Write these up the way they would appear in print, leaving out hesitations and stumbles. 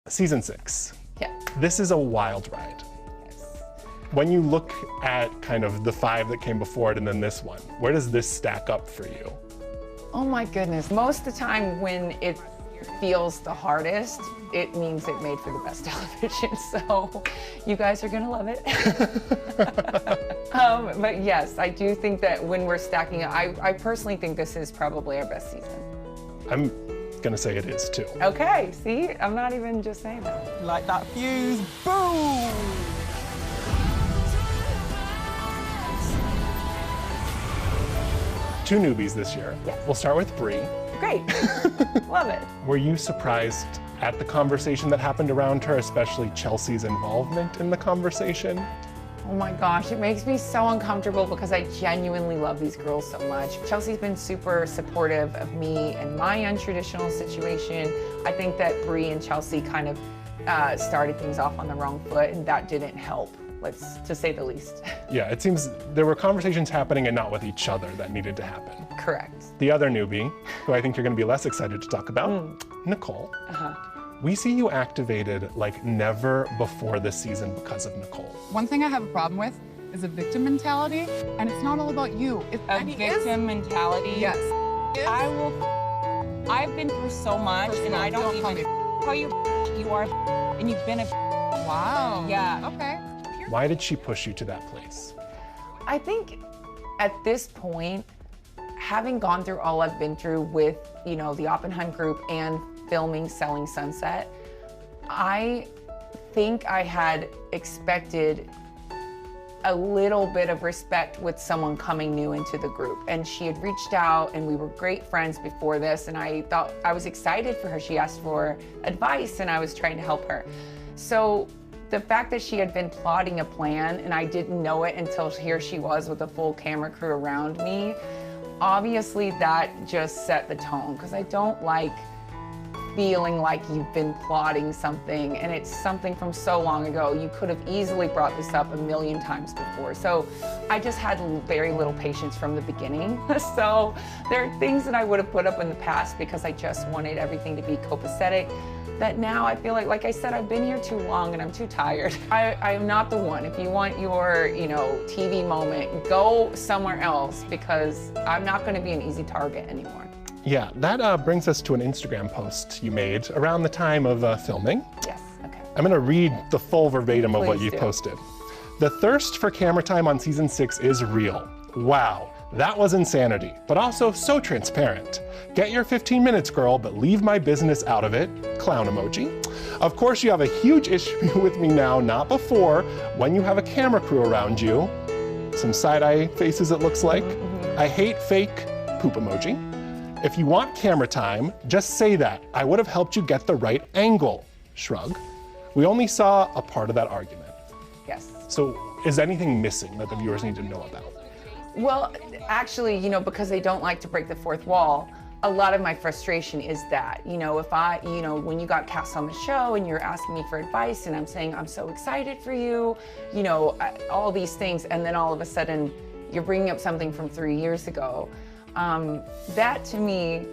Season 6. Yeah. This is a wild ride. Yes. When you look at kind of the 5 that came before it and then this one, where does this stack up for you? Oh my goodness. Most of the time when it feels the hardest, it means it made for the best television. So you guys are gonna love it. But yes, I do think that when we're stacking it, I personally think this is probably our best season. I'm gonna say it is too. Okay, see, I'm not even just saying that. Like that fuse, boom! Two newbies this year. Yes. We'll start with Bree. Great, love it. Were you surprised at the conversation that happened around her, especially Chelsea's involvement in the conversation? Oh my gosh, it makes me so uncomfortable because I genuinely love these girls so much. Chelsea's been super supportive of me and my untraditional situation. I think that Bree and Chelsea kind of started things off on the wrong foot, and that didn't help, to say the least. Yeah, it seems there were conversations happening and not with each other that needed to happen. Correct. The other newbie, who I think you're gonna be less excited to talk about, Nicole. We see you activated like never before this season because of Nicole. One thing I have a problem with is a victim mentality, and it's not all about you. A victim mentality? Yes. I've been through so much, and I don't even call you you are, and you've been a Wow. Yeah. Okay. Why did she push you to that place? I think at this point, having gone through all I've been through with, the Oppenheim group and filming Selling Sunset, I think I had expected a little bit of respect with someone coming new into the group. And she had reached out and we were great friends before this, and I thought I was excited for her. She asked for advice and I was trying to help her. So the fact that she had been plotting a plan and I didn't know it until here she was with a full camera crew around me, obviously that just set the tone, because I don't like feeling like you've been plotting something and it's something from so long ago. You could have easily brought this up a million times before. So I just had very little patience from the beginning. So there are things that I would have put up in the past because I just wanted everything to be copacetic, that now I feel like I said, I've been here too long and I'm too tired. I am not the one. If you want your, TV moment, go somewhere else, because I'm not gonna be an easy target anymore. Yeah, that brings us to an Instagram post you made around the time of filming. Yes, okay. I'm gonna read the full verbatim of what Please you do. posted. The thirst for camera time on season 6 is real. Wow, that was insanity, but also so transparent. Get your 15 minutes, girl, but leave my business out of it. Clown emoji. Of course, you have a huge issue with me now, not before, when you have a camera crew around you. Some side-eye faces, it looks like. I hate fake poop emoji. If you want camera time, just say that. I would have helped you get the right angle. Shrug. We only saw a part of that argument. Yes. So is anything missing that the viewers need to know about? Well, actually, because they don't like to break the fourth wall, a lot of my frustration is that, if I, when you got cast on the show and you're asking me for advice and I'm saying, I'm so excited for you, all these things, and then all of a sudden you're bringing up something from 3 years ago. That to me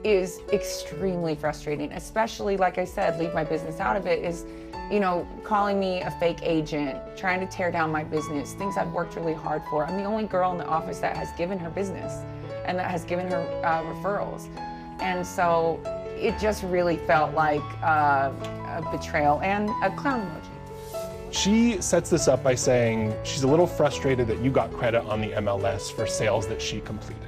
is extremely frustrating, especially, like I said, leave my business out of it, is, calling me a fake agent, trying to tear down my business, things I've worked really hard for. I'm the only girl in the office that has given her business and that has given her referrals. And so it just really felt like a betrayal and a clown emoji. She sets this up by saying she's a little frustrated that you got credit on the MLS for sales that she completed.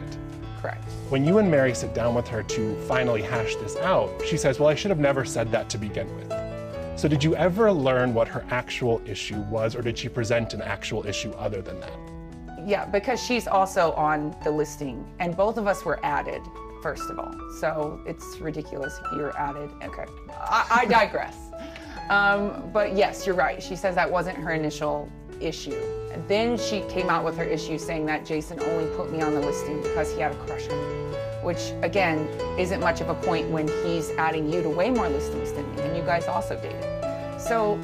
Correct. When you and Mary sit down with her to finally hash this out, she says, well, I should have never said that to begin with. So did you ever learn what her actual issue was, or did she present an actual issue other than that? Yeah, because she's also on the listing, and both of us were added, first of all. So it's ridiculous if you're added. Okay, I digress. But yes, you're right. She says that wasn't her initial issue. And then she came out with her issue saying that Jason only put me on the listing because he had a crush on me, which again, isn't much of a point when he's adding you to way more listings than me, and you guys also dated. So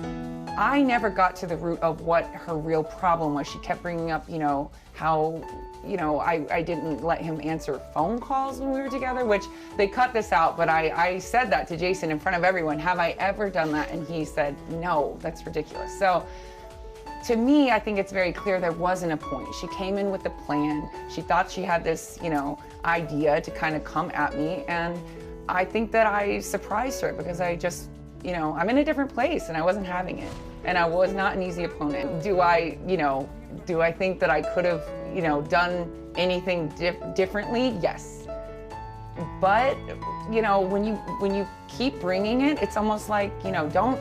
I never got to the root of what her real problem was. She kept bringing up, how you know, I didn't let him answer phone calls when we were together, which they cut this out, but I said that to Jason in front of everyone. Have I ever done that? And he said, no, that's ridiculous. So to me, I think it's very clear there wasn't a point. She came in with a plan. She thought she had this, you know, idea to kind of come at me. And I think that I surprised her because I just, you know, I'm in a different place and I wasn't having it. And I was not an easy opponent. Do I think that I could have, you know, done anything differently? Yes. But, you know, when you keep bringing it, it's almost like, you know, don't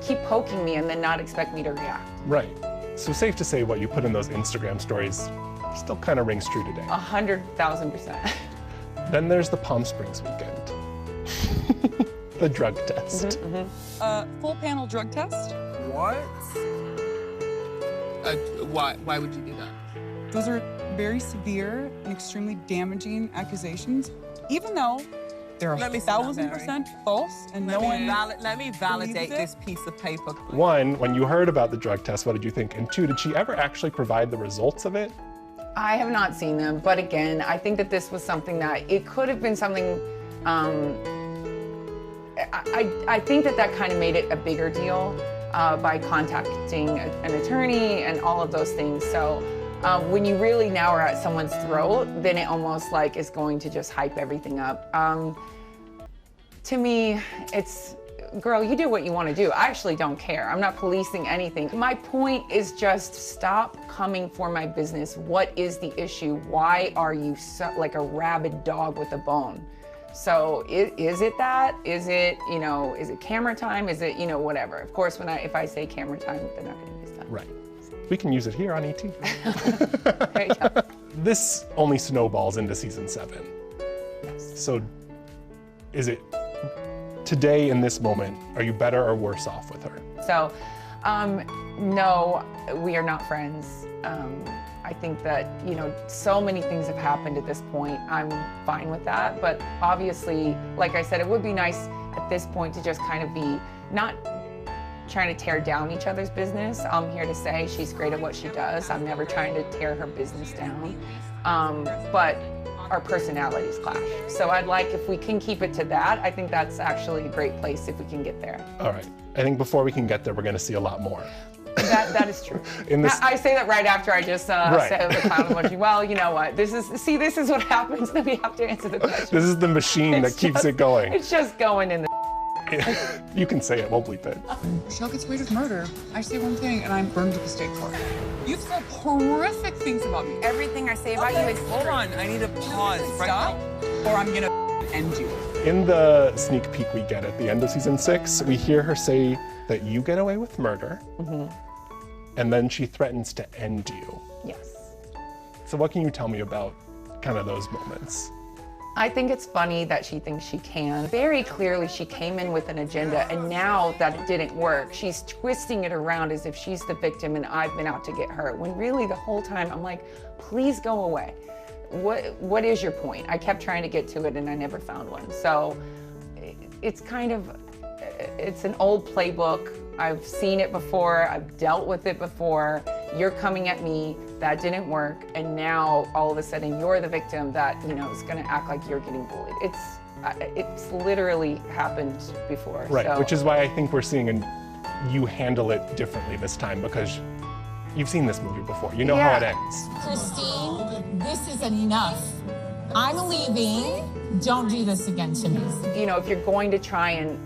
keep poking me and then not expect me to react. Right. So safe to say what you put in those Instagram stories still kind of rings true today. 100,000%. Then there's the Palm Springs weekend. The drug test. Full panel drug test. What? Why would you do that? Those are very severe and extremely damaging accusations, even though they're Let me see that, 1,000% false and no one. Let me validate believes it. this piece of paper. One, when you heard about the drug test, what did you think? And two, did she ever actually provide the results of it? I have not seen them, but again, I think that this was something that it could have been something. I think that kind of made it a bigger deal by contacting an attorney and all of those things. So when you really now are at someone's throat, then it almost like is going to just hype everything up. To me, it's, girl, you do what you want to do. I actually don't care. I'm not policing anything. My point is just stop coming for my business. What is the issue? Why are you so, like a rabid dog with a bone? So is it that? Is it, you know, is it camera time? Is it, you know, whatever. Of course, if I say camera time, they're not going to use that. Right. We can use it here on ET. There you go. This only snowballs into season 7. Yes. So is it today in this moment, are you better or worse off with her? So, no, we are not friends. I think that, you know, so many things have happened at this point. I'm fine with that. But obviously, like I said, it would be nice at this point to just kind of be not trying to tear down each other's business. I'm here to say she's great at what she does. I'm never trying to tear her business down. But our personalities clash. So I'd like, if we can keep it to that, I think that's actually a great place if we can get there. All right. I think before we can get there, we're going to see a lot more. That is true. I say that right after I just said the clown emoji. Well, you know what? This is what happens. Then we have to answer the question. This is the machine that keeps it going. It's just going in the. You can say it. We'll bleep it. Chrishell gets away with murder. I say one thing and I'm burned at the stake for it. You've said horrific things about me. Everything I say about you is Hold on, I need a pause. Stop, or I'm gonna end you. In the sneak peek we get at the end of season 6, we hear her say that you get away with murder, and then she threatens to end you. Yes. So what can you tell me about kind of those moments? I think it's funny that she thinks she can. Very clearly, she came in with an agenda, and now that it didn't work, she's twisting it around as if she's the victim and I've been out to get her. When really the whole time I'm like, please go away. What is your point? I kept trying to get to it and I never found one. So it's kind of, it's an old playbook. I've seen it before, I've dealt with it before. You're coming at me, that didn't work, and now all of a sudden you're the victim that, you know, is gonna act like you're getting bullied. It's literally happened before. Right, so. which is why I think we're seeing you handle it differently this time, because you've seen this movie before. You know how it ends. Christine, this is enough. I'm leaving. Don't do this again to me. You know, if you're going to try and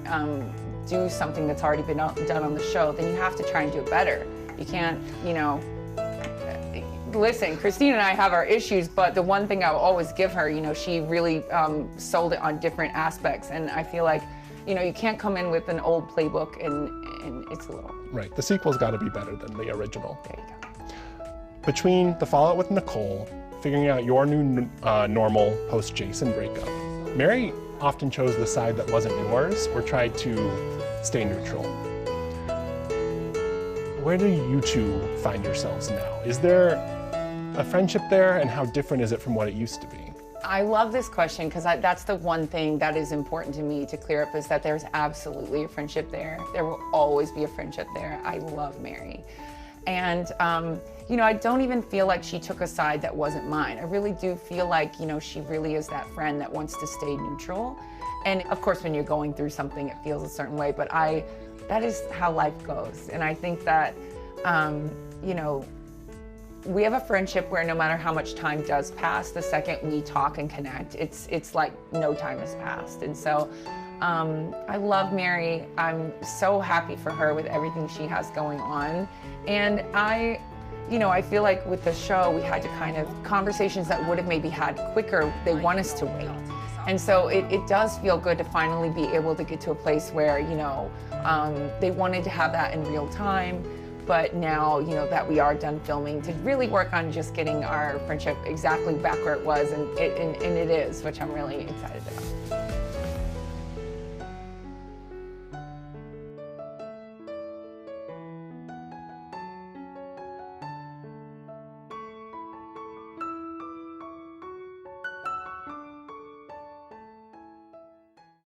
do something that's already been done on the show, then you have to try and do it better. You can't, you know, listen, Christine and I have our issues, but the one thing I'll always give her, you know, she really sold it on different aspects. And I feel like, you know, you can't come in with an old playbook and it's a little. Right, the sequel's gotta be better than the original. There you go. Between the fallout with Nicole, figuring out your new normal post-Jason breakup, Mary often chose the side that wasn't yours or tried to stay neutral. Where do you two find yourselves now? Is there a friendship there, and how different is it from what it used to be? I love this question because that's the one thing that is important to me to clear up, is that there's absolutely a friendship there. There will always be a friendship there. I love Mary. And, you know, I don't even feel like she took a side that wasn't mine. I really do feel like, you know, she really is that friend that wants to stay neutral. And of course, when you're going through something, it feels a certain way, but that is how life goes. And I think that, you know, we have a friendship where no matter how much time does pass, the second we talk and connect, it's like no time has passed. And so I love Mary. I'm so happy for her with everything she has going on. And you know, I feel like with the show, we had to kind of, conversations that would have maybe had quicker, they want us to wait. And so it does feel good to finally be able to get to a place where, you know, they wanted to have that in real time. But now, you know, that we are done filming, to really work on just getting our friendship exactly back where it was, and it is, which I'm really excited about.